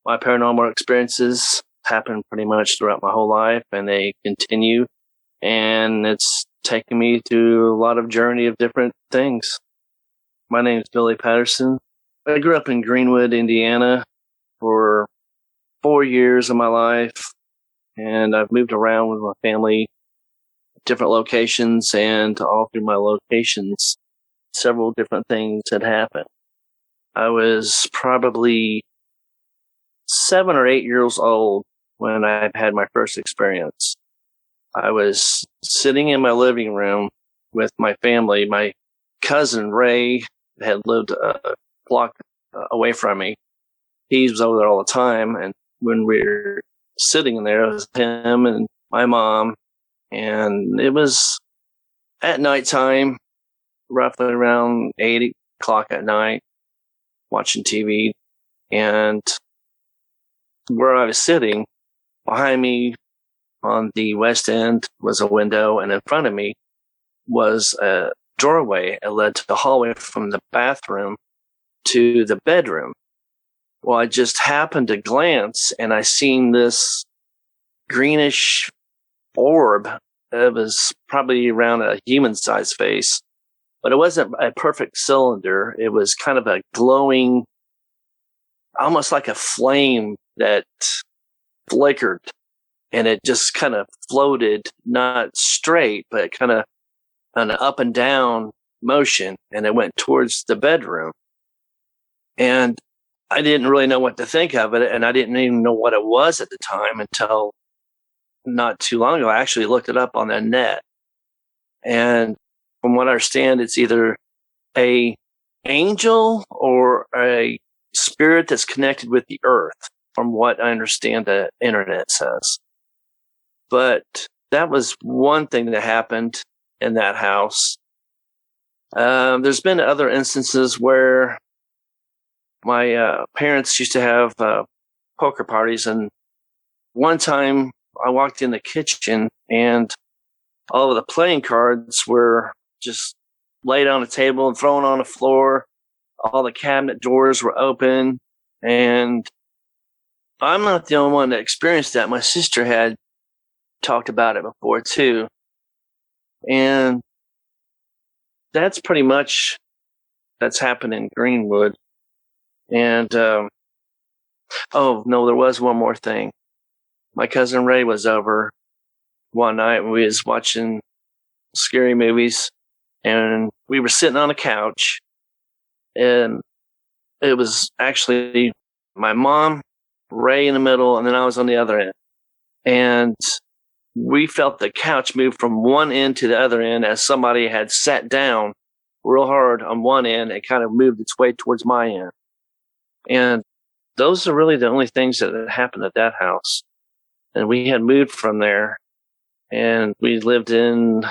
My paranormal experiences happen pretty much throughout my whole life, and they continue. And it's taken me through a lot of journey of different things. My name is Billy Patterson. I grew up in Greenwood, Indiana for 4 years of my life, and I've moved around with my family, different locations, and all through my locations, several different things had happened. I was probably 7 or 8 years old when I had my first experience. I was sitting in my living room with my family. My cousin Ray had lived a block away from me. He was over there all the time, and when we were sitting there, it was him and my mom, and it was at nighttime, roughly around 8 o'clock at night, watching TV, and where I was sitting, behind me on the west end was a window, and in front of me was a doorway that led to the hallway from the bathroom to the bedroom. Well, I just happened to glance, and I seen this greenish orb. It was probably around a human-sized face, but it wasn't a perfect cylinder. It was kind of a glowing, almost like a flame that flickered, and it just kind of floated, not straight, but kind of an up and down motion, and it went towards the bedroom. And I didn't really know what to think of it, and I didn't even know what it was at the time until not too long ago. I actually looked it up on the net, and from what I understand, it's either a angel or a spirit that's connected with the earth, from what I understand the internet says. But that was one thing that happened in that house. There's been other instances where my parents used to have poker parties, and one time I walked in the kitchen and all of the playing cards were just laid on a table and thrown on the floor. All the cabinet doors were open, and I'm not the only one that experienced that. My sister had talked about it before too, and that's pretty much that's happened in Greenwood. And oh no, there was one more thing. My cousin Ray was over one night and we was watching scary movies, and we were sitting on a couch, and it was actually my mom, Ray in the middle, and then I was on the other end. And we felt the couch move from one end to the other end as somebody had sat down real hard on one end and kind of moved its way towards my end. And those are really the only things that had happened at that house. And we had moved from there, and we lived in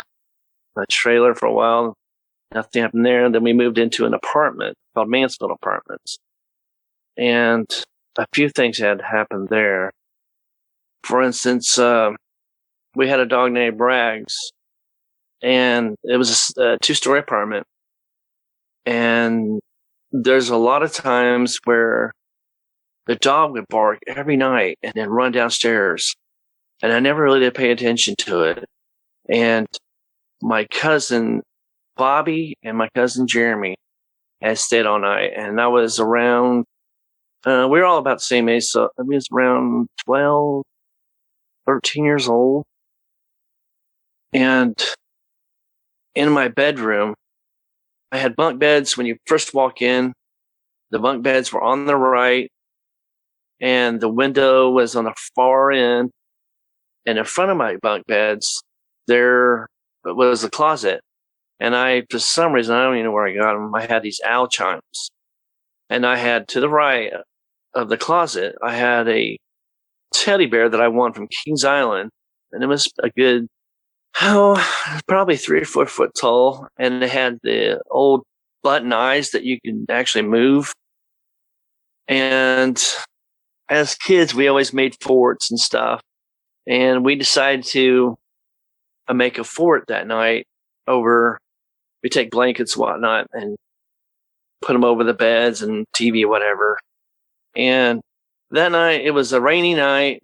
a trailer for a while. Nothing happened there. And then we moved into an apartment called Mansfield Apartments. And a few things had happened there. For instance, we had a dog named Rags, and it was a 2-story apartment. And there's a lot of times where the dog would bark every night and then run downstairs. And I never really did pay attention to it. And my cousin Bobby and my cousin Jeremy had stayed all night. And I was around, we were all about the same age. So I was around 12, 13 years old. And in my bedroom, I had bunk beds. When you first walk in, the bunk beds were on the right, and the window was on the far end. And in front of my bunk beds, there was a closet. And I, for some reason, I don't even know where I got them, I had these owl chimes. And I had, to the right of the closet, I had a teddy bear that I won from Kings Island. And it was a good, probably 3 or 4 foot tall. And it had the old button eyes that you can actually move. And as kids, we always made forts and stuff. And we decided to make a fort that night over, we take blankets and whatnot and put them over the beds and TV, whatever. And that night, it was a rainy night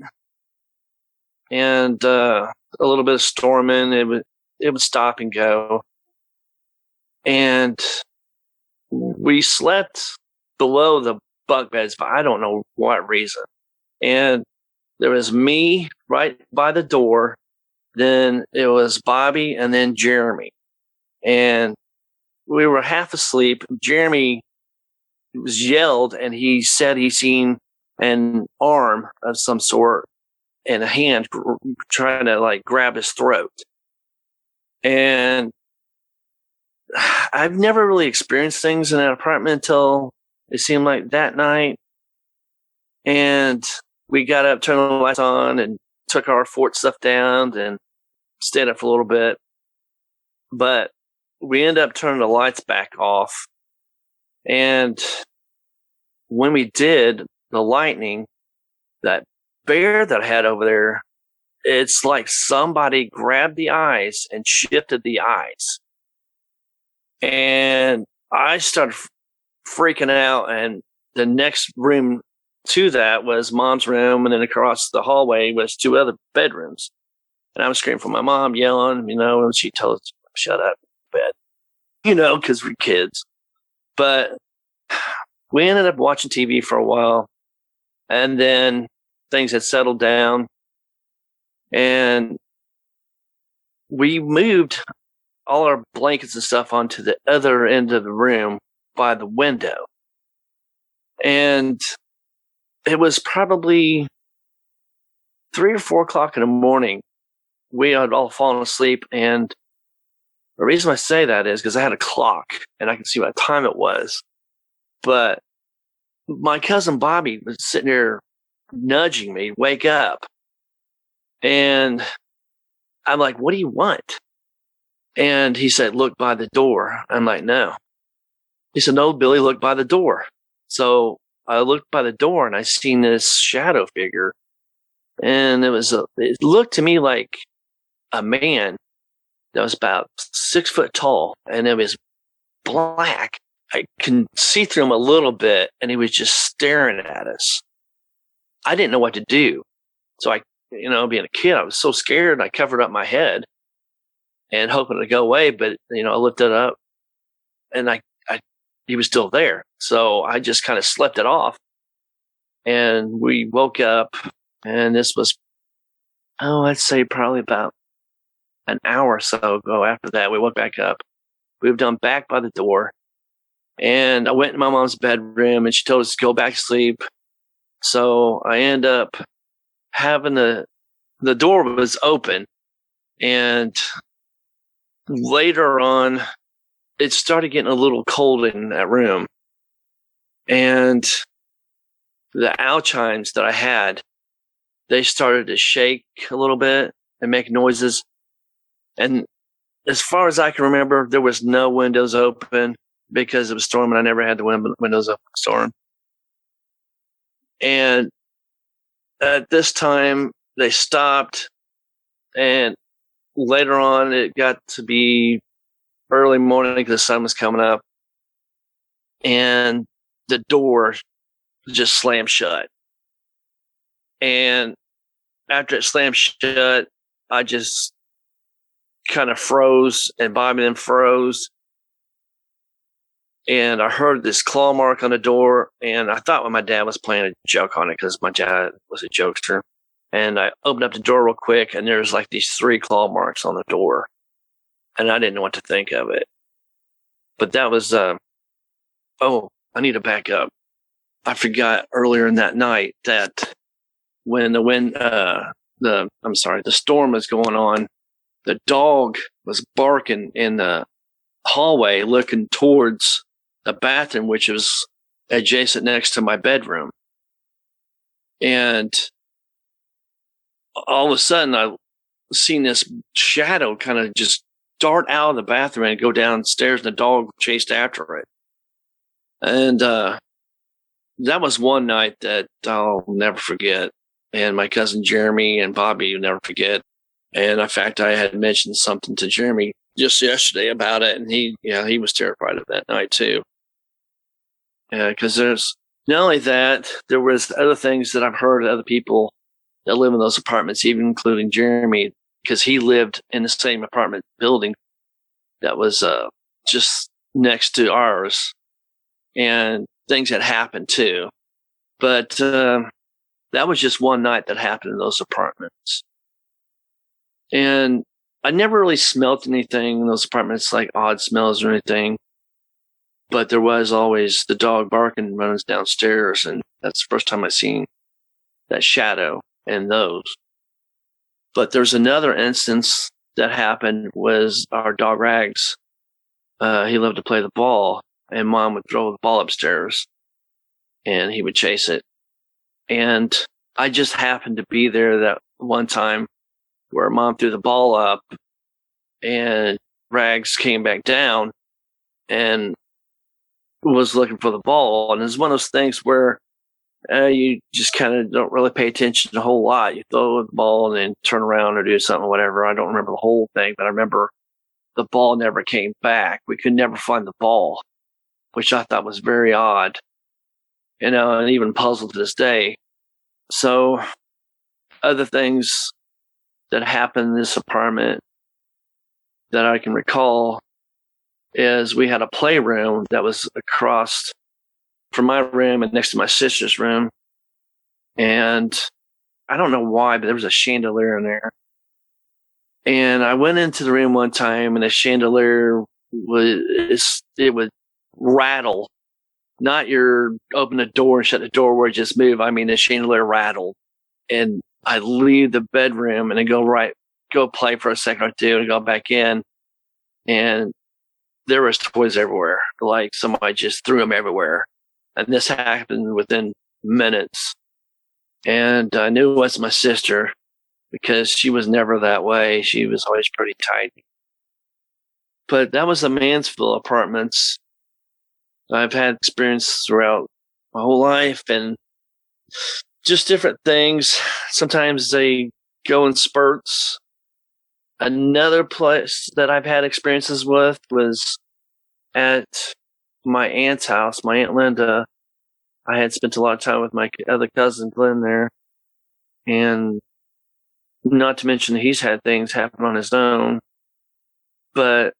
and a little bit of storming. It would stop and go. And we slept below the bunk beds for I don't know what reason. And there was me right by the door. Then it was Bobby and then Jeremy. And we were half asleep. Jeremy was yelled and he said he seen an arm of some sort and a hand trying to like grab his throat. And I've never really experienced things in that apartment until it seemed like that night. And we got up, turned the lights on, and took our fort stuff down and stayed up for a little bit. But we ended up turning the lights back off. And when we did, the lightning, that bear that I had over there, it's like somebody grabbed the eyes and shifted the eyes. And I started freaking out. And the next room to that was Mom's room. And then across the hallway was 2 other bedrooms. And I was screaming for my mom, yelling, and she told us, shut up, bed, because we're kids. But we ended up watching TV for a while. And then things had settled down. And we moved all our blankets and stuff onto the other end of the room by the window. And it was probably 3 or 4 o'clock in the morning. We had all fallen asleep. And the reason I say that is because I had a clock and I could see what time it was. But my cousin Bobby was sitting there nudging me, wake up. And I'm like, what do you want? And he said, look by the door. I'm like, no. He said, no, Billy, look by the door. So I looked by the door and I seen this shadow figure. And it looked to me like a man that was about 6 foot tall. And it was black. I can see through him a little bit. And he was just staring at us. I didn't know what to do. So I, being a kid, I was so scared. I covered up my head and hoping to go away. But, I lifted up and he was still there. So I just kind of slept it off. And we woke up and this was, I'd say probably about an hour or so ago after that. We woke back up. We were done back by the door. And I went in my mom's bedroom and she told us to go back to sleep. So I end up having the door was open. And later on, it started getting a little cold in that room. And the owl chimes that I had, they started to shake a little bit and make noises. And as far as I can remember, there was no windows open because it was storming. I never had the windows open in storm. And at this time, they stopped. And later on, it got to be early morning because the sun was coming up. And the door just slammed shut. And after it slammed shut, I just kind of froze, and Bobby then froze. And I heard this claw mark on the door, and I thought my dad was playing a joke on it because my dad was a jokester. And I opened up the door real quick, and there's like these 3 claw marks on the door. And I didn't know what to think of it. But that was, I need to back up. I forgot earlier in that night that when the storm was going on, the dog was barking in the hallway looking towards the bathroom, which was adjacent next to my bedroom. And all of a sudden I seen this shadow kind of just dart out of the bathroom and go downstairs, and the dog chased after it. And that was one night that I'll never forget. And my cousin Jeremy and Bobby will never forget. And in fact, I had mentioned something to Jeremy just yesterday about it, and he was terrified of that night too. Because there's Not only that, there was other things that I've heard of other people that live in those apartments, even including Jeremy, because he lived in the same apartment building that was just next to ours, and things had happened too. But that was just one night that happened in those apartments. And I never really smelt anything in those apartments, like odd smells or anything. But there was always the dog barking runs downstairs, and that's the first time I seen that shadow in those. But there's another instance that happened was our dog Rags. He loved to play the ball, and Mom would throw the ball upstairs, and he would chase it. And I just happened to be there that one time where Mom threw the ball up, and Rags came back down and was looking for the ball. And it's one of those things where you just kind of don't really pay attention a whole lot. You throw the ball and then turn around or do something, whatever. I don't remember the whole thing, but I remember the ball never came back. We could never find the ball, which I thought was very odd, and even puzzled to this day. So other things that happened in this apartment that I can recall is we had a playroom that was across from my room and next to my sister's room. And I don't know why, but there was a chandelier in there. And I went into the room one time, and the chandelier would rattle. Not your open the door and shut the door where it just move. I mean, the chandelier rattled. And I'd leave the bedroom and then go play for a second or two and go back in. And there was toys everywhere. Like somebody just threw them everywhere. And this happened within minutes. And I knew it was my sister because she was never that way. She was always pretty tidy. But that was the Mansfield apartments. I've had experience throughout my whole life and just different things. Sometimes they go in spurts. Another place that I've had experiences with was at my aunt's house, my Aunt Linda. I had spent a lot of time with my other cousin, Glenn, there. And not to mention he's had things happen on his own. But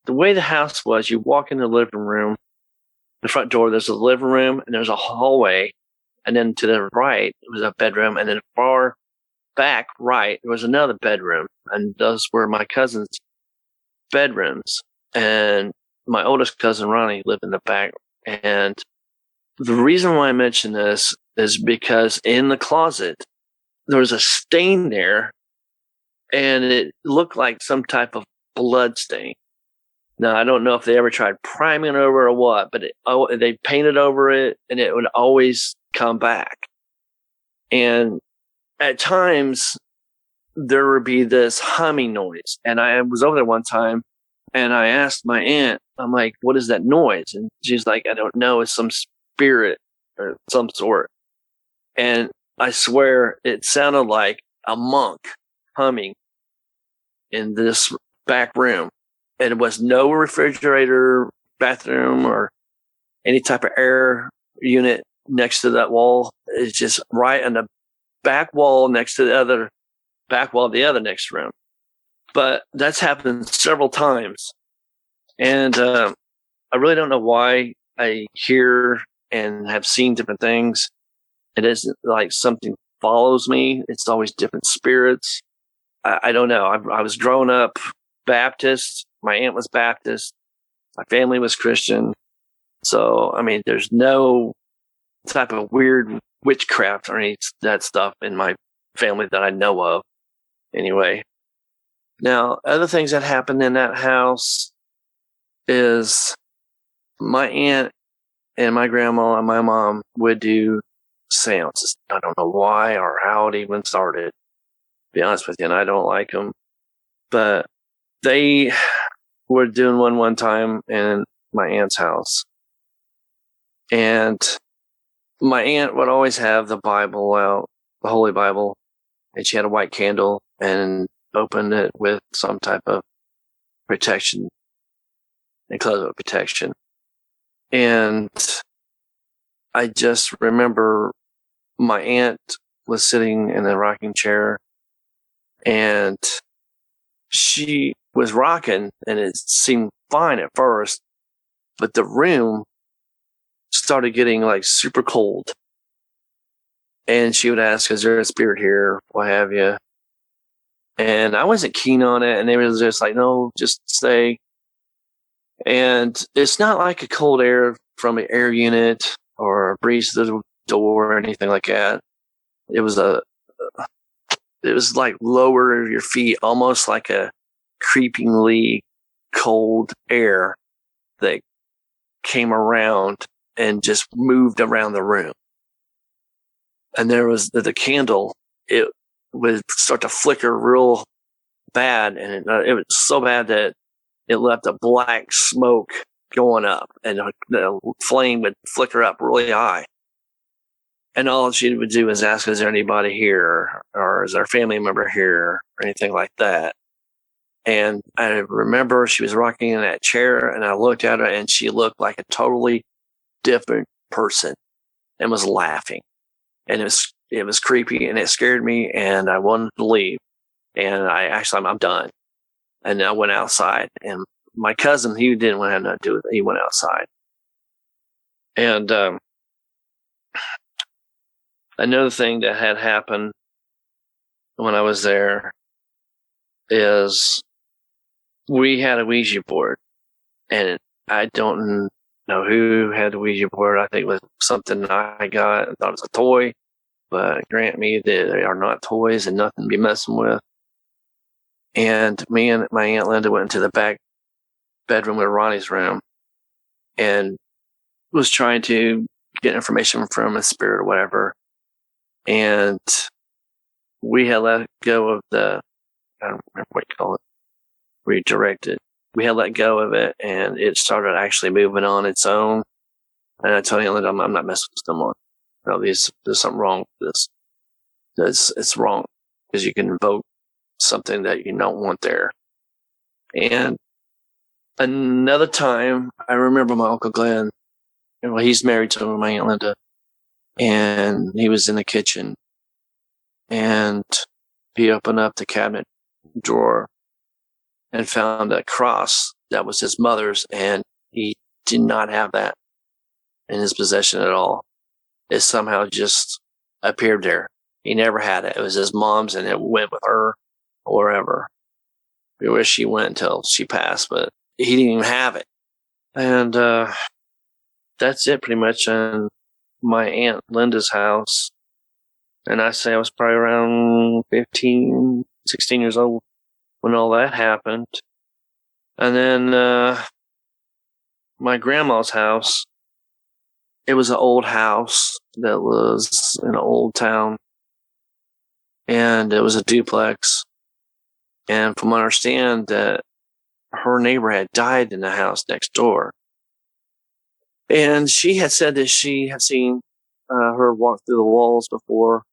the way the house was, you walk in the living room, the front door, there's a living room, and there's a hallway. And then to the right, it was a bedroom. And then far back right, there was another bedroom. And those were my cousin's bedrooms. And my oldest cousin, Ronnie, lived in the back. And the reason why I mention this is because in the closet, there was a stain there, and it looked like some type of blood stain. Now, I don't know if they ever tried priming it over or what, but they painted over it, and it would always come back. And at times, there would be this humming noise. And I was over there one time, and I asked my aunt, I'm like, what is that noise? And she's like, I don't know. It's some spirit or some sort. And I swear it sounded like a monk humming in this back room. And it was no refrigerator, bathroom, or any type of air unit next to that wall. It's just right on the back wall next to the other back wall of the other next room. But that's happened several times. And I really don't know why I hear and have seen different things. It isn't like something follows me. It's always different spirits. I don't know. I was growing up Baptist. My aunt was Baptist. My family was Christian. So, I mean, there's no type of weird witchcraft or any of that stuff in my family that I know of. Anyway. Now, other things that happened in that house is my aunt and my grandma and my mom would do seances. I don't know why or how it even started, to be honest with you, and I don't like them. But they were doing one time in my aunt's house. And my aunt would always have the Bible out, the Holy Bible, and she had a white candle and opened it with some type of protection and close it with protection. And I just remember my aunt was sitting in a rocking chair, and she was rocking, and it seemed fine at first, but the room started getting like super cold. And she would ask, "Is there a spirit here? What have you?" And I wasn't keen on it, and they were just like, "No, just stay." And it's not like a cold air from an air unit or a breeze to the door or anything like that. It was like lower your feet, almost like a creepingly cold air that came around and just moved around the room. And there was the candle, it would start to flicker real bad, and it was so bad that it left a black smoke going up, and the flame would flicker up really high. And all she would do is ask, "Is there anybody here? Or is there a family member here?" Or anything like that. And I remember she was rocking in that chair, and I looked at her, and she looked like a totally different person and was laughing. And it was creepy, and it scared me, and I wanted to leave. And I'm done. And I went outside, and my cousin, he didn't want to have nothing to do with it. He went outside. And another thing that had happened when I was there is we had a Ouija board, and I don't know who had the Ouija board. I think it was something I got. I thought it was a toy, but grant me that they are not toys and nothing to be messing with. And me and my Aunt Linda went into the back bedroom with Ronnie's room and was trying to get information from a spirit or whatever. And we had let go of I don't remember what you call it, redirected. We had let go of it, and it started actually moving on its own. And I told Aunt Linda, I'm not messing with someone. No, there's something wrong with this. It's wrong because you can invoke something that you don't want there. And another time, I remember my Uncle Glenn. Well, he's married to my Aunt Linda, and he was in the kitchen, and he opened up the cabinet drawer and found a cross that was his mother's, and he did not have that in his possession at all. It somehow just appeared there. He never had it. It was his mom's, and it went with her or wherever. We wish she went until she passed, but he didn't even have it. And that's it pretty much in my Aunt Linda's house. And I say I was probably around 15, 16 years old when all that happened. And then my grandma's house, it was an old house that was in an old town. And it was a duplex. And from what I understand, that her neighbor had died in the house next door. And she had said that she had seen her walk through the walls before.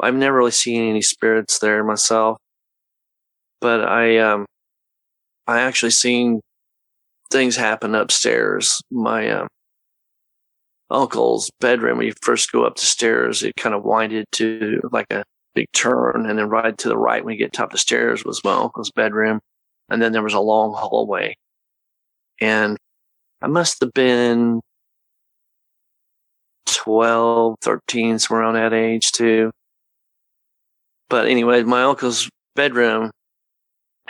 I've never really seen any spirits there myself. But I actually seen things happen upstairs. My uncle's bedroom, when you first go up the stairs, it kind of winded to like a big turn, and then right to the right when you get top of the stairs was my uncle's bedroom, and then there was a long hallway. And I must have been 12, 13, somewhere around that age too. But anyway, my uncle's bedroom,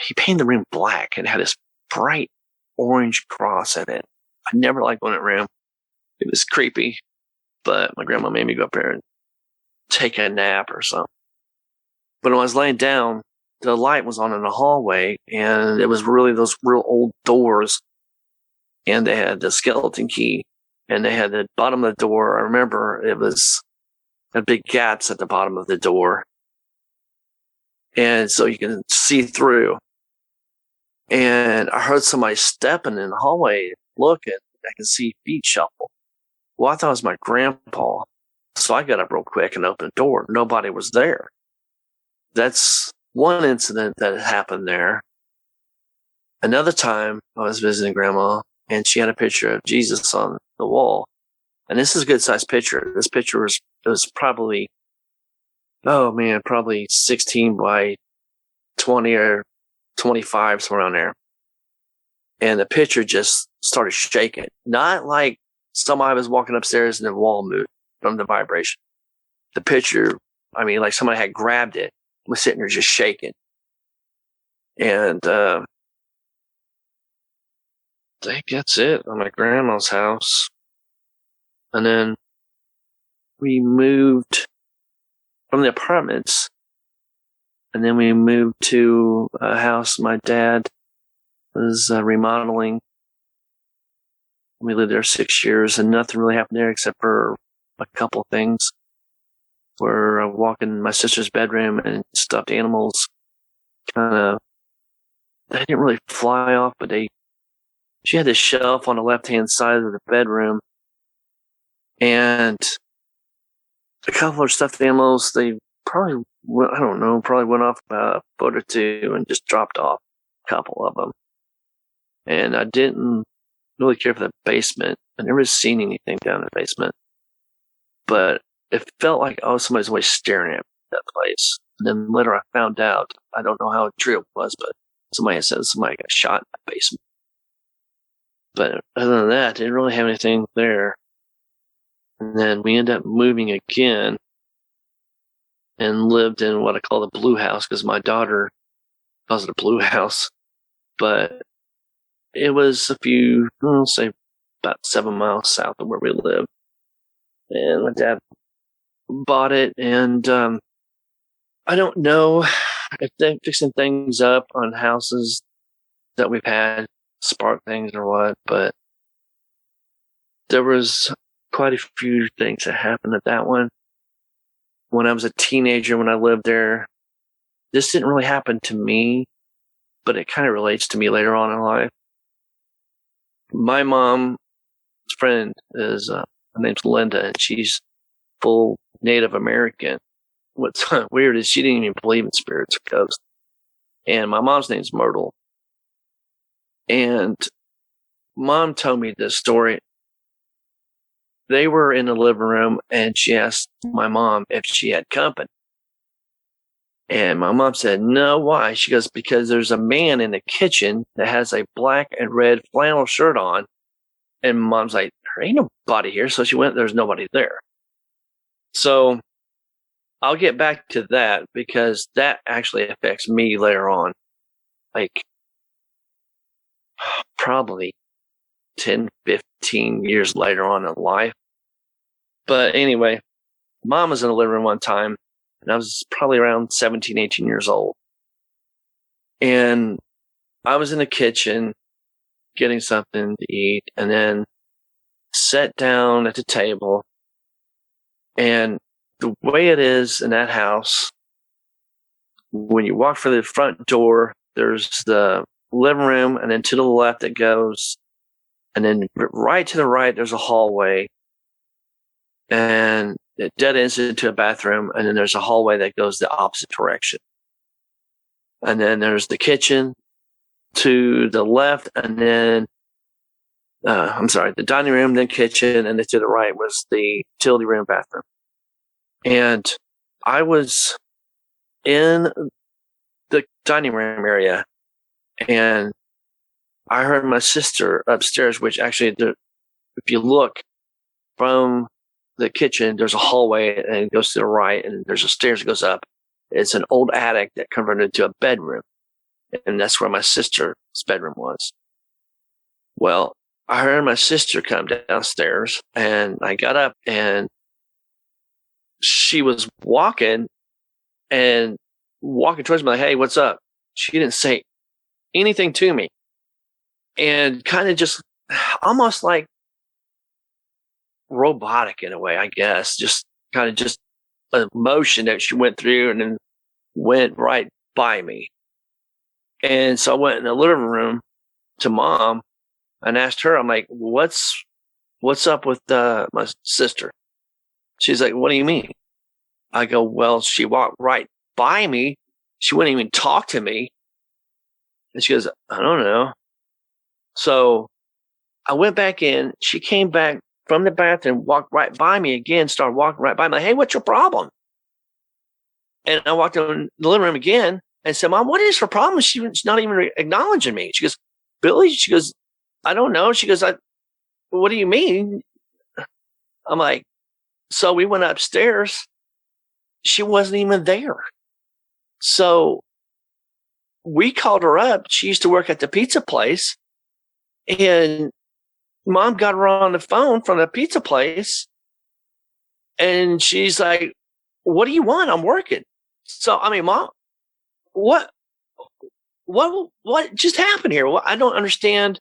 he painted the room black and had this bright orange cross in it. I never liked going in that room. It was creepy, but my grandma made me go up there and take a nap or something. But when I was laying down, the light was on in the hallway, and it was really those real old doors, and they had the skeleton key, and they had the bottom of the door. I remember it was a big gaps at the bottom of the door, and so you can see through. And I heard somebody stepping in the hallway, looking. I could see feet shuffle. Well, I thought it was my grandpa, so I got up real quick and opened the door. Nobody was there. That's one incident that happened there. Another time, I was visiting Grandma, and she had a picture of Jesus on the wall. And this is a good sized picture. This picture was probably, oh man, probably 16 by 20 or 25, somewhere around there. And the picture just started shaking. Not like somebody was walking upstairs and the wall moved from the vibration. The picture, I mean, like somebody had grabbed it, was sitting there just shaking. And I think that's it on my grandma's house. And then we moved from the apartments, and then we moved to a house my dad was remodeling. We lived there 6 years, and nothing really happened there except for a couple things. We're walking my sister's bedroom, and stuffed animals kind of, they didn't really fly off, but she had this shelf on the left-hand side of the bedroom, and a couple of stuffed animals, they probably, I don't know, probably went off about a foot or two and just dropped off, a couple of them. And I didn't really care for the basement. I never seen anything down in the basement. But it felt like, oh, somebody's always staring at that place. And then later I found out, I don't know how true it was, but somebody said somebody got shot in that basement. But other than that, didn't really have anything there. And then we ended up moving again and lived in what I call the blue house, because my daughter calls it a blue house. But it was a few, I'll say about 7 miles south of where we live. And my dad bought it, and I don't know if they're fixing things up on houses that we've had spark things or what, but there was quite a few things that happened at that one. When I was a teenager, when I lived there, this didn't really happen to me, but it kind of relates to me later on in life. My mom's friend is, her name's Linda, and she's full Native American. What's weird is she didn't even believe in spirits or ghosts. And my mom's name's Myrtle. And Mom told me this story. They were in the living room, and she asked my mom if she had company. And my mom said, no, why? She goes, because there's a man in the kitchen that has a black and red flannel shirt on. And Mom's like, there ain't nobody here. So she went, there's nobody there. So I'll get back to that, because that actually affects me later on. Like, probably 10, 15 years later on in life. But anyway, Mom was in the living room one time, and I was probably around 17, 18 years old. And I was in the kitchen getting something to eat, and then sat down at the table. And the way it is in that house, when you walk through the front door, there's the living room, and then to the left it goes, and then right to the right there's a hallway, and it dead ends into a bathroom, and then there's a hallway that goes the opposite direction. And then there's the kitchen to the left, and then the dining room, then kitchen, and then to the right was the utility room, bathroom. And I was in the dining room area, and I heard my sister upstairs, which actually, if you look from the kitchen, there's a hallway, and it goes to the right, and there's a stairs that goes up. It's an old attic that converted into a bedroom, and that's where my sister's bedroom was. Well, I heard my sister come downstairs, and I got up, and she was walking towards me like, hey, what's up? She didn't say anything to me. And kind of just almost like robotic in a way, I guess. Just kind of just a motion that she went through and then went right by me. And so I went in the living room to Mom and asked her, I'm like, what's up with my sister? She's like, what do you mean? I go, well, she walked right by me. She wouldn't even talk to me. And she goes, I don't know. So I went back in. She came back from the bathroom, walked right by me again, started walking right by me. Like, hey, what's your problem? And I walked in the living room again and said, Mom, what is her problem? She's not even acknowledging me. She goes, Billy, she goes, I don't know. She goes, what do you mean? I'm like, so we went upstairs. She wasn't even there. So we called her up. She used to work at the pizza place. And Mom got her on the phone from the pizza place. And she's like, what do you want? I'm working. So, I mean, Mom, what just happened here? I don't understand.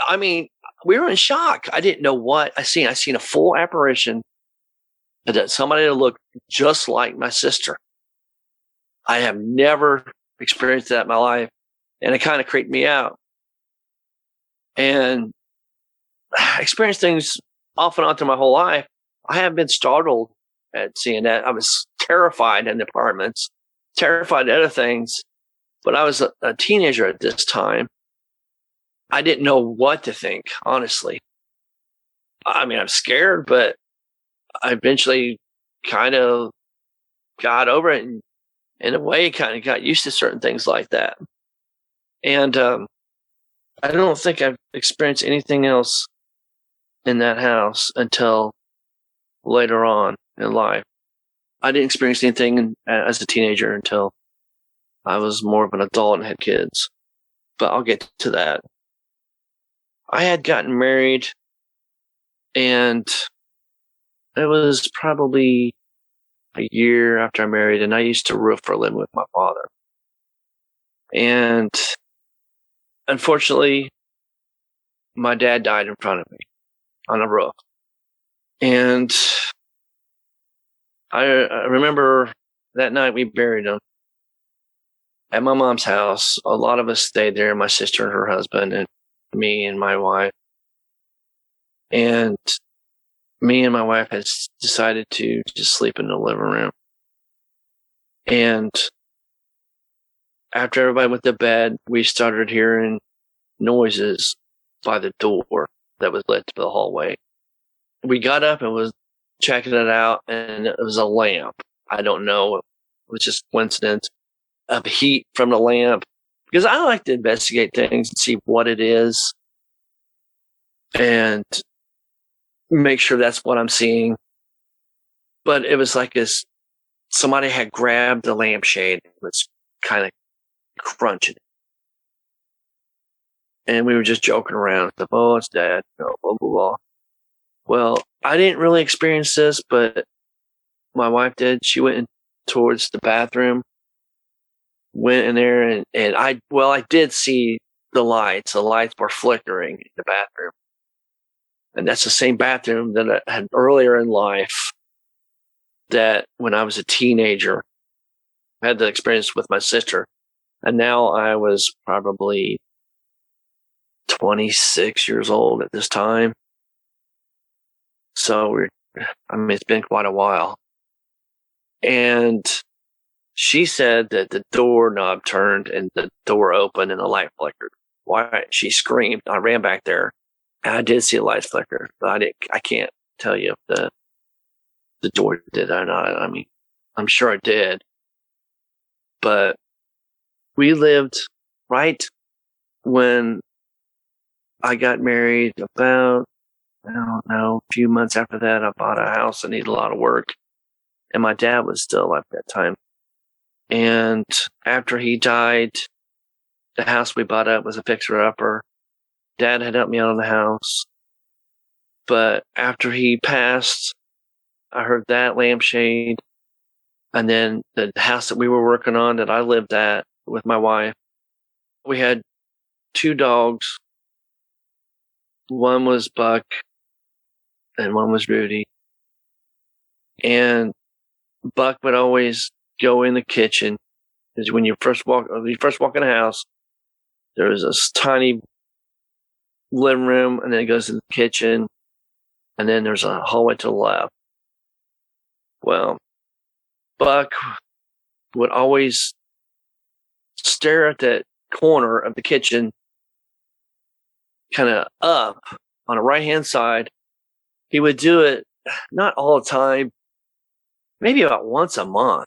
I mean, we were in shock. I didn't know what I seen. I seen a full apparition that somebody that looked just like my sister. I have never experienced that in my life, and it kind of creeped me out. And I experienced things off and on through my whole life. I have been startled at seeing that. I was terrified in the apartments, terrified at other things, but I was a teenager at this time. I didn't know what to think, honestly. I mean, I'm scared, but I eventually kind of got over it and in a way kind of got used to certain things like that. And I don't think I've experienced anything else in that house until later on in life. I didn't experience anything as a teenager until I was more of an adult and had kids. But I'll get to that. I had gotten married, and it was probably a year after I married, and I used to roof for a living with my father. And unfortunately, my dad died in front of me on a roof. And I remember that night we buried him at my mom's house. A lot of us stayed there, my sister and her husband, and me and my wife. And me and my wife had decided to just sleep in the living room. And after everybody went to bed, we started hearing noises by the door that was led to the hallway. We got up and was checking it out, and it was a lamp. I don't know. It was just coincidence of heat from the lamp, because I like to investigate things and see what it is and make sure that's what I'm seeing. But it was like this, somebody had grabbed the lampshade and was kind of crunching it. And we were just joking around. Oh, it's Dad. Blah, blah, blah. Well, I didn't really experience this, but my wife did. She went towards the bathroom, went in there, and I did see the lights. The lights were flickering in the bathroom. And that's the same bathroom that I had earlier in life, that when I was a teenager, I had the experience with my sister. And now I was probably 26 years old at this time. So it's been quite a while. And she said that the doorknob turned and the door opened and the light flickered. Why? She screamed. I ran back there, and I did see a light flicker, but I can't tell you if the door did or not. I mean, I'm sure it did. But we lived right when I got married. About, I don't know, a few months after that, I bought a house that needed a lot of work. And my dad was still alive at that time. And after he died, the house we bought up was a fixer-upper. Dad had helped me out on the house. But after he passed, I heard that lampshade. And then the house that we were working on that I lived at with my wife, we had 2 dogs. One was Buck and one was Rudy. And Buck would always go in the kitchen, because when you first walk in the house, there was this tiny living room, and then it goes to the kitchen, and then there's a hallway to the left. Well, Buck would always stare at that corner of the kitchen, kind of up on the right-hand side. He would do it not all the time, maybe about once a month,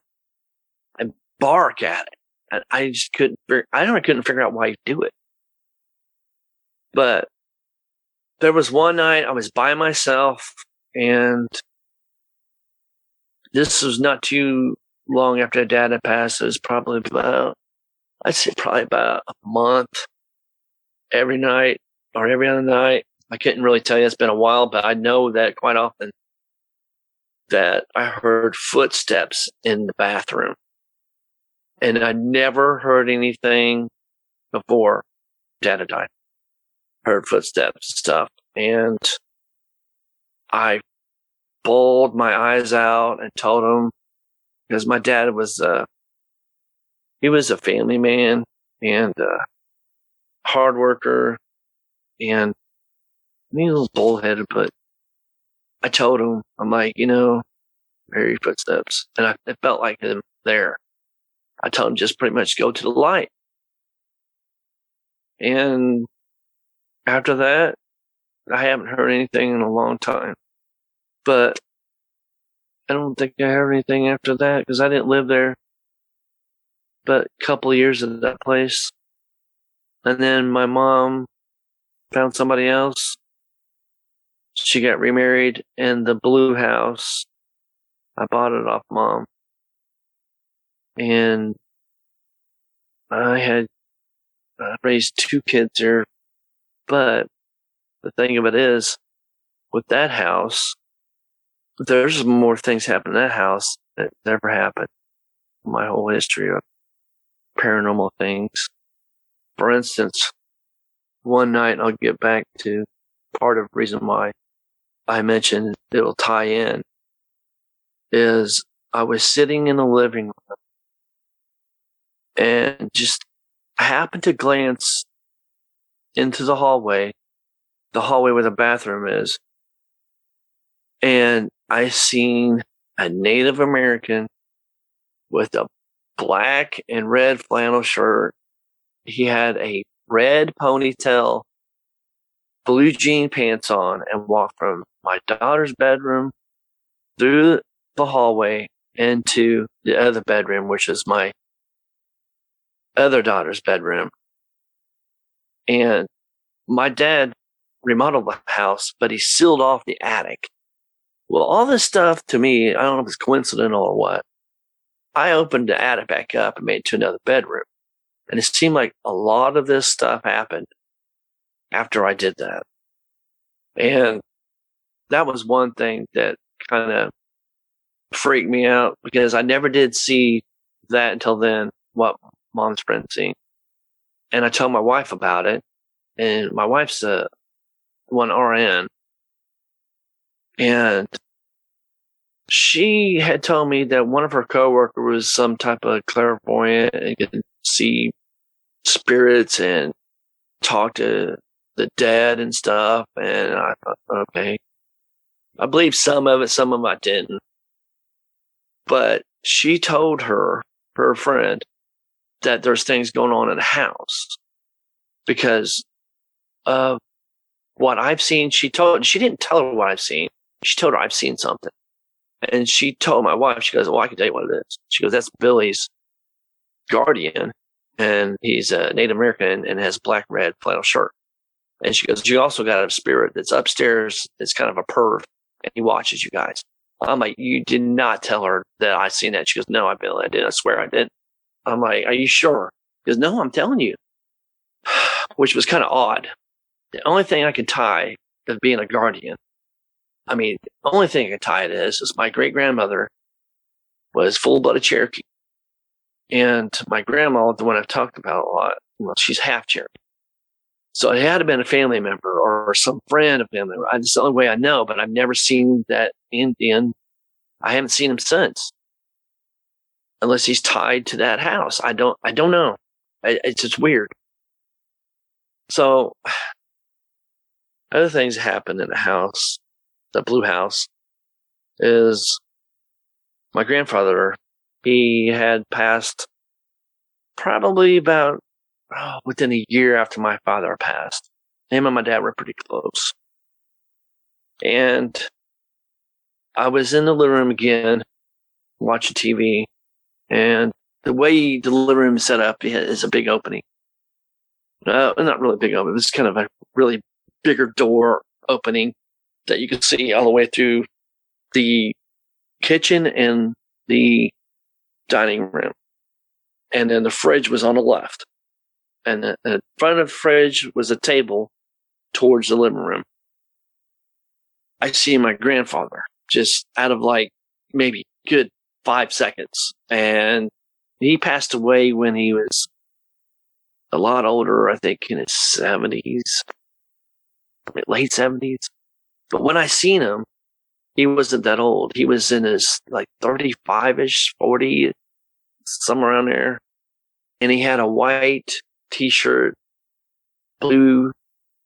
and bark at it. And I just couldn't figure out why he'd do it. But there was one night I was by myself, and this was not too long after Dad had passed. It was probably about a month, every night or every other night. I couldn't really tell you. It's been a while, but I know that quite often that I heard footsteps in the bathroom. And I never heard anything before Dad had died. Heard footsteps and stuff. And I bawled my eyes out and told him, because my dad was he was a family man and hard worker, and he was a little bullheaded, but I told him, I'm like, very footsteps. And it felt like him there. I told him just pretty much go to the light. And after that, I haven't heard anything in a long time. But I don't think I heard anything after that because I didn't live there but a couple of years at that place. And then my mom found somebody else. She got remarried, and the blue house, I bought it off Mom. And I had raised 2 kids there. But the thing of it is, with that house, there's more things happen in that house that never happened in my whole history of paranormal things. For instance, one night, I'll get back to part of the reason why I mentioned it'll tie in, is I was sitting in the living room and just happened to glance into the hallway where the bathroom is, and I seen a Native American with a black and red flannel shirt. He had a red ponytail, blue jean pants on, and walked from my daughter's bedroom through the hallway into the other bedroom, which is my other daughter's bedroom. And my dad remodeled the house, but he sealed off the attic. Well, all this stuff to me, I don't know if it's coincidental or what. I opened the attic back up and made it to another bedroom. And it seemed like a lot of this stuff happened after I did that. And that was one thing that kind of freaked me out, because I never did see that until then, what Mom's friend seen. And I told my wife about it, and my wife's one RN, and she had told me that one of her coworkers was some type of clairvoyant and could see spirits and talk to the dead and stuff. And I thought, okay, I believe some of it I didn't. But she told her friend, that there's things going on in the house because of what I've seen. She didn't tell her what I've seen. She told her I've seen something. And she told my wife, she goes, well, I can tell you what it is. She goes, that's Billy's guardian. And he's a Native American and has black, red flannel shirt. And she goes, you also got a spirit that's upstairs. That's kind of a perv. And he watches you guys. I'm like, you did not tell her that I seen that. She goes, no, Billy, I did. I swear I did. I'm like, are you sure? He goes, no, I'm telling you. Which was kind of odd. The only thing I could tie of being a guardian, the only thing I could tie it is my great-grandmother was full-blooded Cherokee. And my grandma, the one I've talked about a lot, she's half Cherokee. So it had to have been a family member or some friend of family member. That's the only way I know, but I've never seen that Indian. I haven't seen him since. Unless he's tied to that house. I don't know. It's just weird. So, other things happened in the house, the blue house, is my grandfather, he had passed probably about within a year after my father passed. Him and my dad were pretty close. And I was in the living room again, watching TV, and the way the living room is set up is a big opening. Not really big opening. It's kind of a really bigger door opening that you can see all the way through the kitchen and the dining room. And then the fridge was on the left. And in front of the fridge was a table towards the living room. I see my grandfather just out of like maybe good 5 seconds. And he passed away when he was a lot older, I think in his 70s, late 70s. But when I seen him, he wasn't that old. He was in his like 35-ish, 40, somewhere around there. And he had a white t-shirt, blue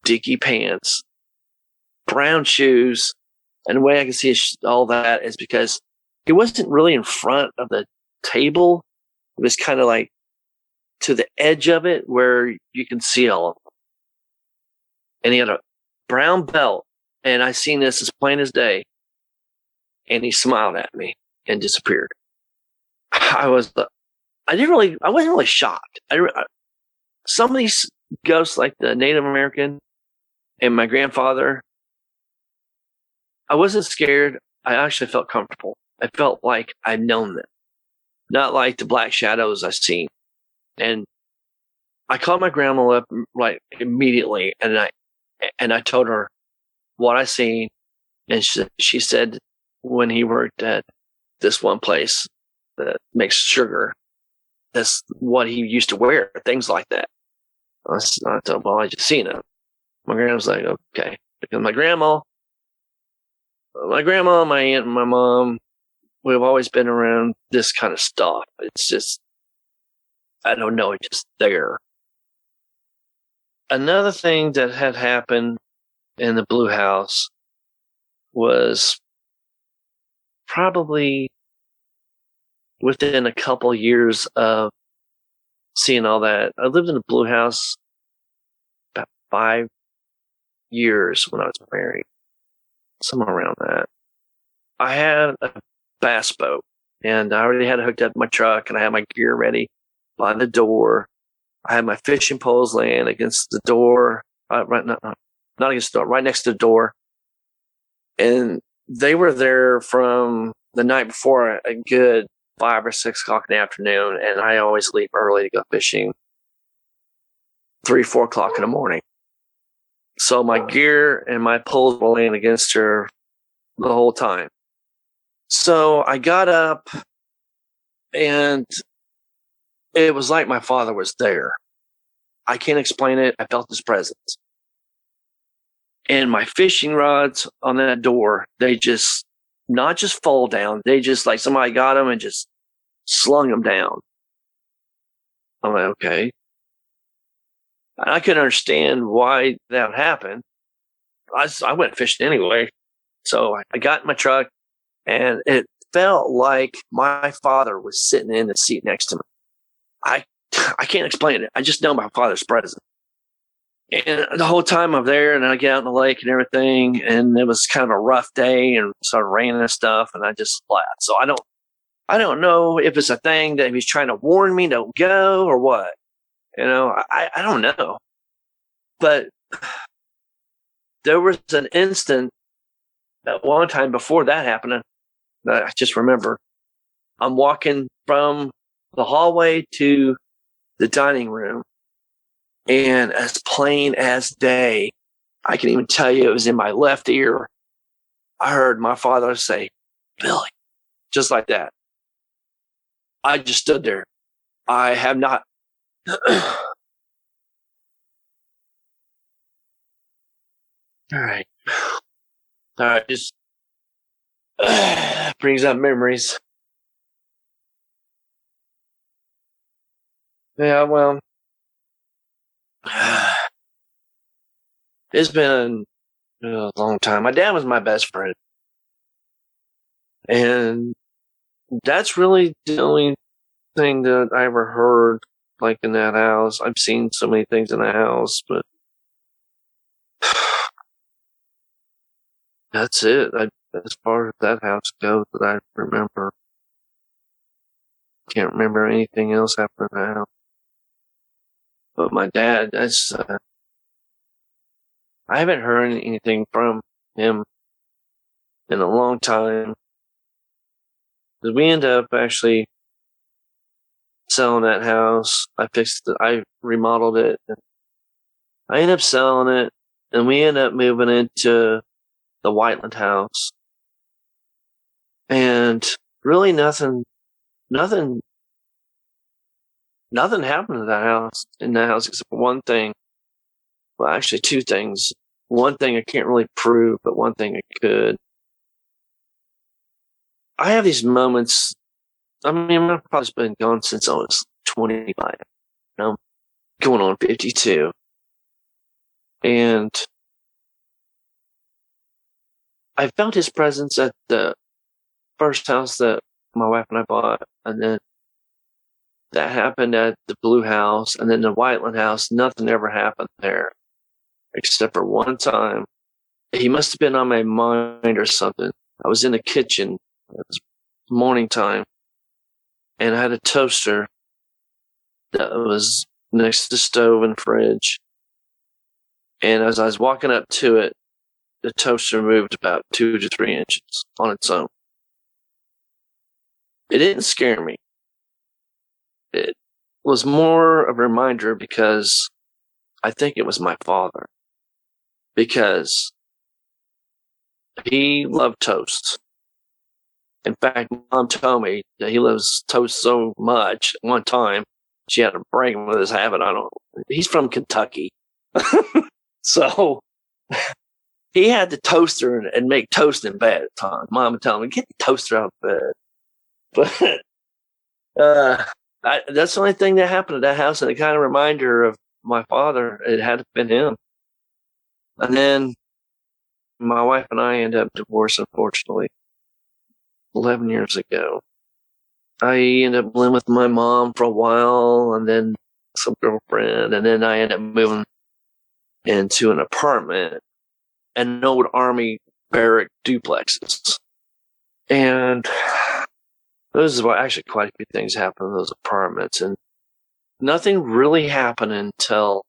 dicky pants, brown shoes. And the way I can see all that is because he wasn't really in front of the table. It was kind of like to the edge of it where you can see all of them. And he had a brown belt. And I seen this as plain as day. And he smiled at me and disappeared. I wasn't really shocked. Some of these ghosts, like the Native American and my grandfather, I wasn't scared. I actually felt comfortable. I felt like I'd known them, not like the black shadows I've seen. And I called my grandma up like immediately, and I told her what I seen, and she said when he worked at this one place that makes sugar, that's what he used to wear, things like that. I thought, well, I just seen him. My grandma was like, okay, because my grandma, my aunt, and my mom, we've always been around this kind of stuff. It's just, I don't know, it's just there. Another thing that had happened in the Blue House was probably within a couple years of seeing all that. I lived in the Blue House about 5 years when I was married, somewhere around that. I had a bass boat, and I already had it hooked up in my truck, and I had my gear ready by the door. I had my fishing poles laying against the door, not against the door, right next to the door. And they were there from the night before, a good 5 or 6 o'clock in the afternoon, and I always leave early to go fishing 3, 4 o'clock in the morning. So my gear and my poles were laying against her the whole time. So I got up, and it was like my father was there. I can't explain it. I felt his presence. And my fishing rods on that door, they just, not just fall down, they just like somebody got them and just slung them down. I'm like, okay. I couldn't understand why that happened. I went fishing anyway. So I got in my truck, and it felt like my father was sitting in the seat next to me. I can't explain it. I just know my father's present. And the whole time I'm there, and I get out in the lake and everything, and it was kind of a rough day, and it started raining and stuff, and I just left. So I don't know if it's a thing that he's trying to warn me to go or what. I don't know. But there was an instant at one time before that happened that I just remember. I'm walking from the hallway to the dining room, and as plain as day, I can even tell you it was in my left ear, I heard my father say, "Billy," just like that. I just stood there. I have not. All right. All right. Just brings up memories. Yeah, well, it's been a long time. My dad was my best friend. And that's really the only thing that I ever heard, like in that house. I've seen so many things in that house, but That's it. As far as that house goes that I remember, can't remember anything else happening in that house. But my dad, I haven't heard anything from him in a long time. We ended up actually selling that house. I remodeled it. I ended up selling it, and we ended up moving into the Whiteland house. And really nothing happened to in that house except for one thing. Well, actually two things. One thing I can't really prove, but one thing I could. I have these moments. I mean, my father's been gone since I was 25. I'm going on 52. And I felt his presence at the first house that my wife and I bought. And then that happened at the Blue House. And then the Whiteland house, nothing ever happened there. Except for one time. He must have been on my mind or something. I was in the kitchen. It was morning time. And I had a toaster that was next to the stove and fridge. And as I was walking up to it, the toaster moved about 2 to 3 inches on its own. It didn't scare me. It was more of a reminder because I think it was my father. Because he loved toast. In fact, Mom told me that he loves toast so much. One time, she had to break him with his habit. He's from Kentucky. So he had the toaster and make toast in bed at times. Mom would tell him, get the toaster out of bed. But that's the only thing that happened at that house, and it kind of reminder of my father. It had to have been him. And then my wife and I ended up divorced, unfortunately, 11 years ago. I ended up living with my mom for a while, and then some girlfriend, and then I ended up moving into an apartment, an old Army barrack duplexes. And those are actually quite a few things happened in those apartments, and nothing really happened until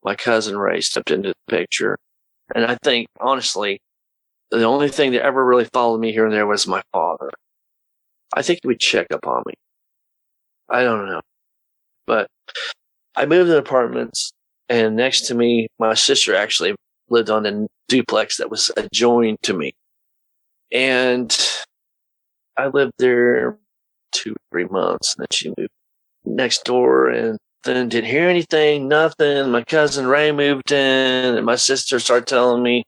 my cousin Ray stepped into the picture. And I think, honestly, the only thing that ever really followed me here and there was my father. I think he would check up on me. I don't know. But I moved in apartments, and next to me, my sister actually lived on a duplex that was adjoined to me. And I lived there 2-3 months, and then she moved next door, and then didn't hear anything, nothing. My cousin Ray moved in, and my sister started telling me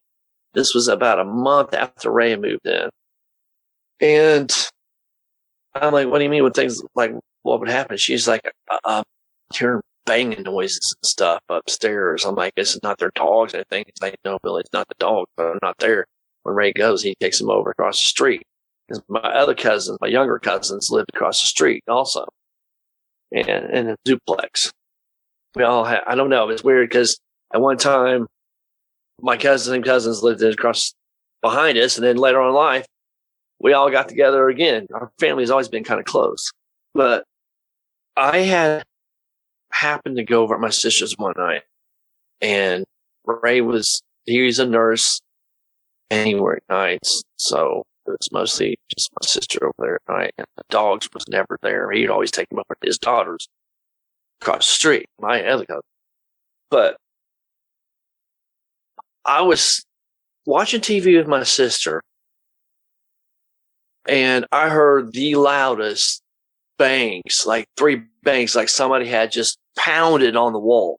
this was about a month after Ray moved in. And I'm like, what do you mean with things like what would happen? She's like, hearing banging noises and stuff upstairs. I'm like, this is not their dogs. I think it's like, no, Billy, it's not the dogs, but I'm not there. When Ray goes, he takes them over across the street. Because my other cousins, my younger cousins, lived across the street also, and in a duplex. We all had, I don't know, it's weird because at one time, my cousins lived across behind us, and then later on in life, we all got together again. Our family's always been kind of close. But I had happened to go over at my sister's one night, and Ray he was a nurse, and he worked nights, so it was mostly just my sister over there at night, and the dogs was never there. He'd always take them over to his daughters across the street, my other cousin. But I was watching TV with my sister, and I heard the loudest bangs, like 3 bangs, like somebody had just pounded on the wall.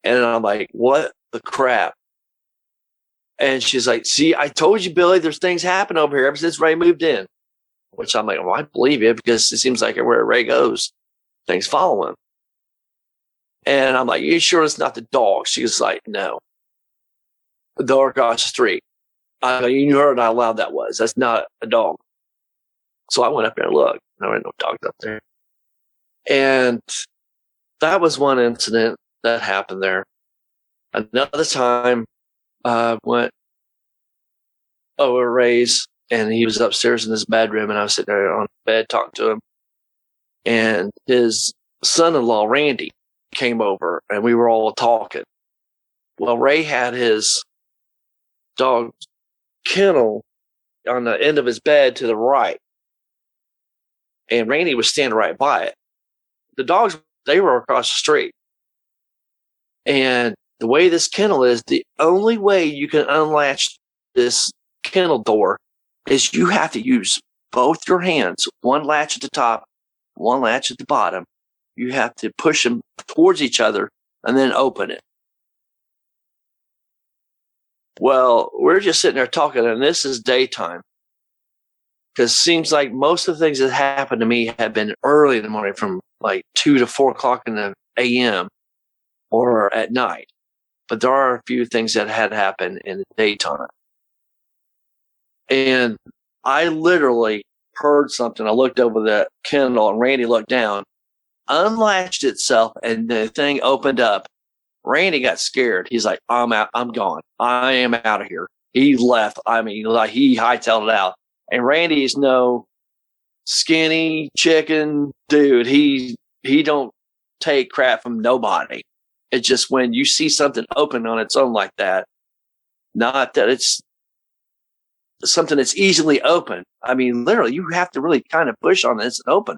And I'm like, what the crap? And she's like, see, I told you, Billy, there's things happen over here ever since Ray moved in. Which I'm like, well, I believe you because it seems like everywhere Ray goes, things follow him. And I'm like, you sure it's not the dog? She's like, no. The dog across the street. You heard how loud that was. That's not a dog. So I went up there and looked. There were no dogs up there. And that was one incident that happened there. Another time, Went over Ray's, and he was upstairs in his bedroom, and I was sitting there on the bed talking to him. And his son-in-law, Randy, came over, and we were all talking. Well, Ray had his dog kennel on the end of his bed to the right, and Randy was standing right by it. The dogs, they were across the street. And the way this kennel is, the only way you can unlatch this kennel door is you have to use both your hands, one latch at the top, one latch at the bottom. You have to push them towards each other and then open it. Well, we're just sitting there talking, and this is daytime. Because it seems like most of the things that happened to me have been early in the morning, from like 2 to 4 o'clock in the a.m. or at night. But there are a few things that had happened in the daytime. And I literally heard something. I looked over the kennel, and Randy looked down, unlatched itself, and the thing opened up. Randy got scared. He's like, I'm out. I'm gone. I am out of here. He left. I mean, like, he hightailed it out. And Randy is no skinny chicken dude. He don't take crap from nobody. It's just when you see something open on its own like that, not that it's something that's easily open. I mean, literally, you have to really kind of push on this and open.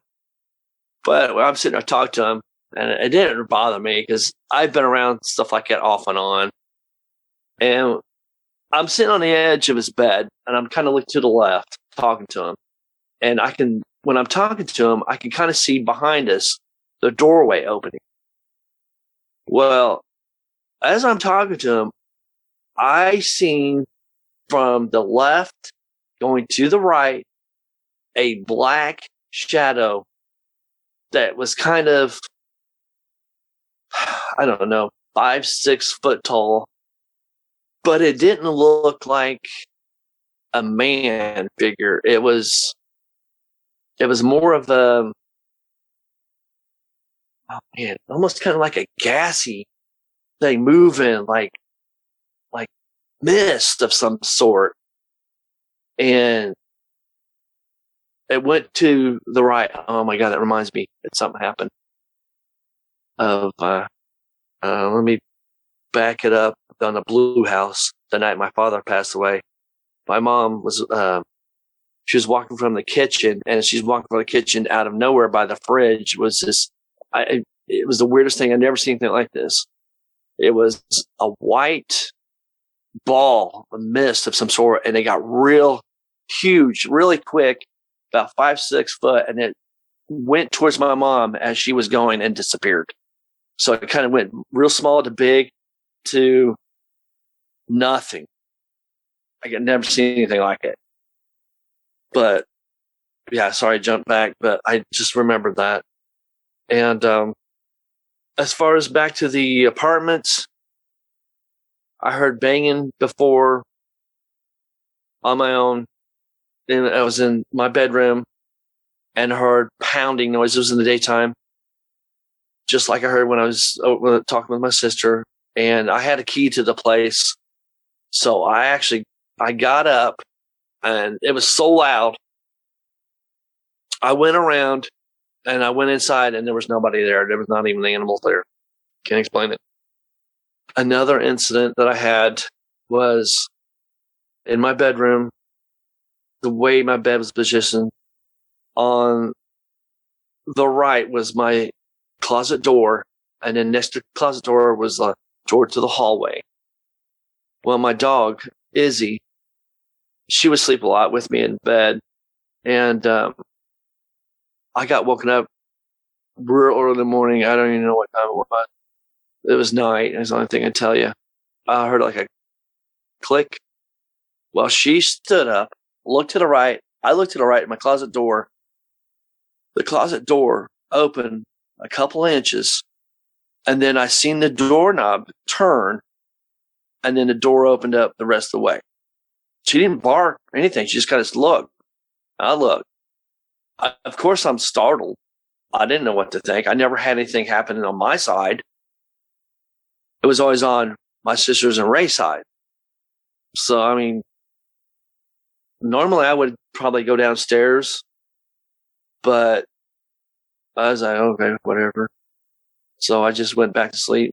But when I'm sitting there talking to him, and it didn't bother me because I've been around stuff like that off and on. And I'm sitting on the edge of his bed, and I'm kind of looking to the left, talking to him. And when I'm talking to him, I can kind of see behind us the doorway opening. Well, as I'm talking to him, I seen from the left going to the right a black shadow that was kind of, I don't know, 5-6 foot tall, but it didn't look like a man figure. It was more of a, oh man, almost kind of like a gassy thing moving, like mist of some sort. And it went to the right. Oh my God, that reminds me that something happened. Let me back it up. On the Blue House, the night my father passed away, my mom was, she was walking from the kitchen, and she's walking from the kitchen, out of nowhere by the fridge was this, it was the weirdest thing. I'd never seen anything like this. It was a white ball, a mist of some sort, and it got real huge, really quick, about 5-6 foot, and it went towards my mom as she was going and disappeared. So it kind of went real small to big to nothing. I had never seen anything like it. But yeah, sorry, I jumped back, but I just remembered that. And as far as back to the apartments, I heard banging before on my own. Then I was in my bedroom and heard pounding noises in the daytime, just like I heard when I was talking with my sister. And I had a key to the place. So I got up, and it was so loud. I went around, and I went inside, and there was nobody there. There was not even the animals there. Can't explain it. Another incident that I had was in my bedroom. The way my bed was positioned, on the right was my closet door, and then next to the closet door was a door to the hallway. Well, my dog, Izzy, she would sleep a lot with me in bed, and I got woken up real early in the morning. I don't even know what time it was. It was night. That's the only thing I tell you. I heard like a click. Well, she stood up, looked to the right. I looked to the right at my closet door. The closet door opened a couple inches, and then I seen the doorknob turn, and then the door opened up the rest of the way. She didn't bark or anything. She just kind of looked. I looked. Of course, I'm startled. I didn't know what to think. I never had anything happening on my side. It was always on my sister's and Ray's side. So, I mean, normally I would probably go downstairs, but I was like, okay, whatever. So I just went back to sleep.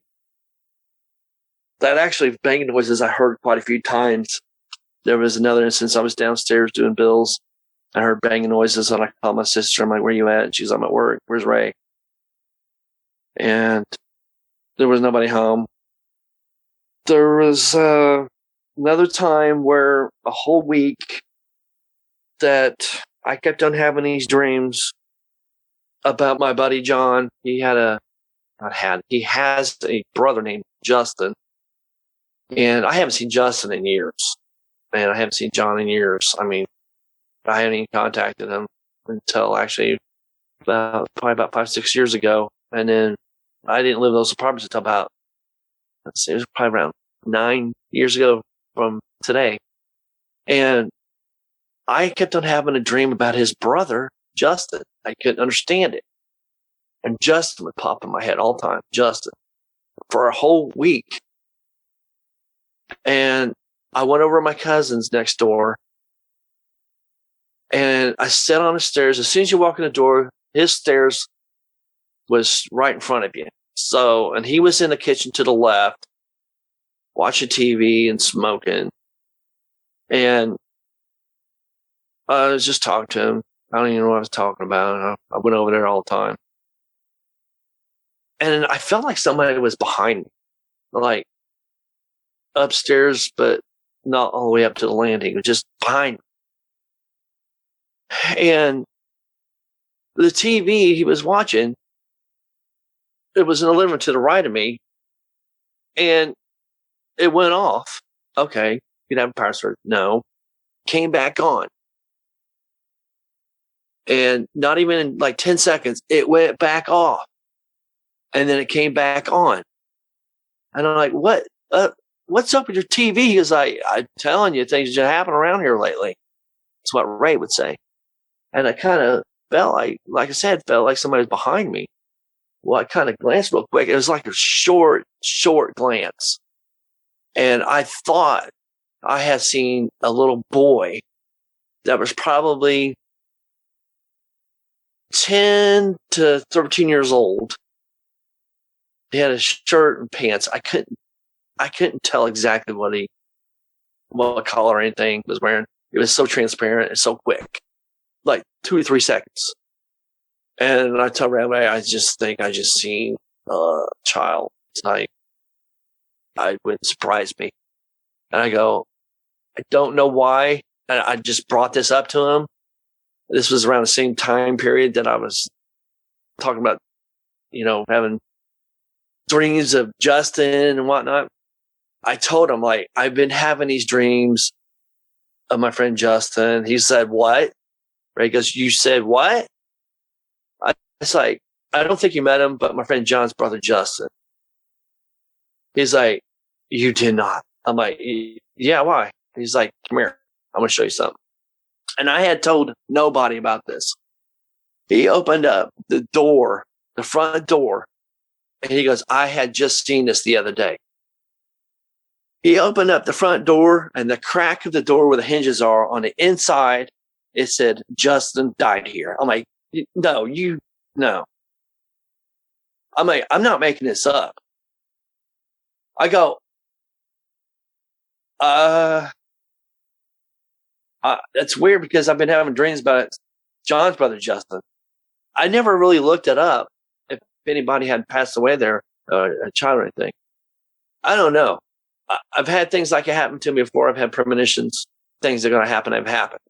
That actually banging noises I heard quite a few times. There was another instance I was downstairs doing bills. I heard banging noises, and I called my sister. I'm like, where you at? And she's, I'm at work. Where's Ray? And there was nobody home. There was another time where a whole week that I kept on having these dreams about my buddy John. He has a brother named Justin. And I haven't seen Justin in years. And I haven't seen John in years. I mean, I haven't even contacted him until actually probably about 5-6 years ago. And then I didn't live in those apartments until about, it was probably around 9 years ago from today. And I kept on having a dream about his brother, Justin. I couldn't understand it. And Justin would pop in my head all the time, Justin, for a whole week. And I went over to my cousin's next door, and I sat on the stairs. As soon as you walk in the door, his stairs was right in front of you. So, and he was in the kitchen to the left, watching TV and smoking. And I was just talking to him. I don't even know what I was talking about. I went over there all the time. And I felt like somebody was behind me, like upstairs, but not all the way up to the landing. It was just behind me. And the TV he was watching, it was in the living room to the right of me, and it went off. Okay, you'd have a power surge. No. Came back on. And not even in like 10 seconds, it went back off. And then it came back on. And I'm like, what? What's up with your TV? He goes, I'm telling you, things just happen around here lately. That's what Ray would say. And I kind of felt like I said, felt like somebody was behind me. Well, I kind of glanced real quick. It was like a short glance. And I thought I had seen a little boy that was probably 10 to 13 years old. He had a shirt and pants. I couldn't tell exactly what color or anything he was wearing. It was so transparent and so quick, like 2 to 3 seconds. And I tell Rabbi, I just think I just seen a child tonight. It wouldn't surprise me. And I go, I don't know why. And I just brought this up to him. This was around the same time period that I was talking about, having dreams of Justin and whatnot. I told him, like, I've been having these dreams of my friend Justin. He said, what? Ray goes, you said what? It's like, I don't think you met him, but my friend John's brother Justin. He's like, you did not. I'm like, yeah, why? He's like, come here. I'm going to show you something. And I had told nobody about this. He opened up the door, the front door, and he goes, I had just seen this the other day. He opened up the front door, and the crack of the door where the hinges are on the inside, it said, Justin died here. I'm like, no. I'm like, I'm not making this up. I go, that's weird because I've been having dreams about John's brother, Justin. I never really looked it up if anybody had passed away there, a child or anything. I don't know. I've had things like it happen to me before. I've had premonitions. Things that are going to happen have happened.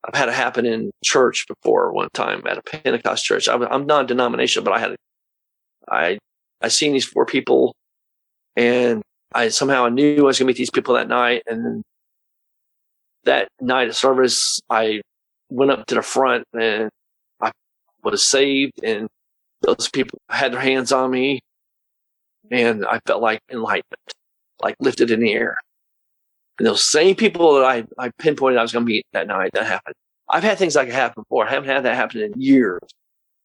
I've had it happen in church before one time at a Pentecost church. I'm non-denominational, but I seen these 4 people, and I knew I was going to meet these people that night. And that night of service, I went up to the front and I was saved, and those people had their hands on me, and I felt like enlightenment, like lifted in the air. And those same people that I pinpointed I was going to meet that night, that happened. I've had things like it happen before. I haven't had that happen in years,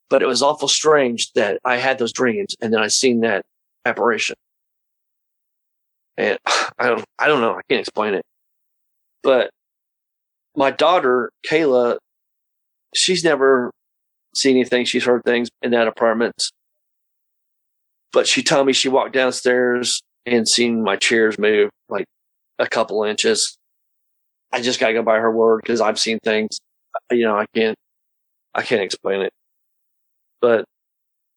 but it was awful strange that I had those dreams and then I seen that apparition. And I don't know. I can't explain it. But my daughter, Kayla, she's never seen anything. She's heard things in that apartment. But she told me she walked downstairs and seen my chairs move like a couple inches. I just got to go by her word because I've seen things. I can't explain it. But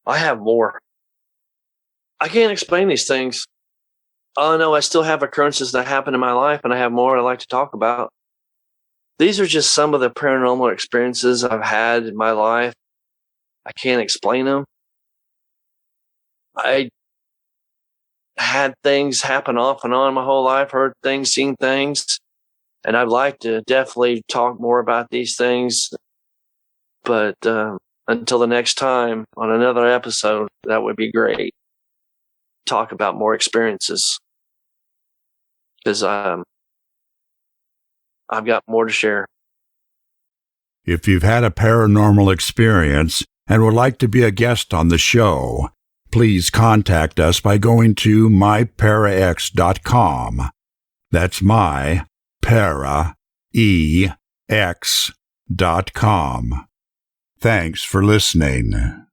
I have more. I can't explain these things. Oh no, I still have occurrences that happen in my life, and I have more I'd like to talk about. These are just some of the paranormal experiences I've had in my life. I can't explain them. I had things happen off and on my whole life, heard things, seen things, and I'd like to definitely talk more about these things. But until the next time on another episode, that would be great. Talk about more experiences. Because I've got more to share. If you've had a paranormal experience and would like to be a guest on the show, please contact us by going to myparax.com. That's myparaex.com. Thanks for listening.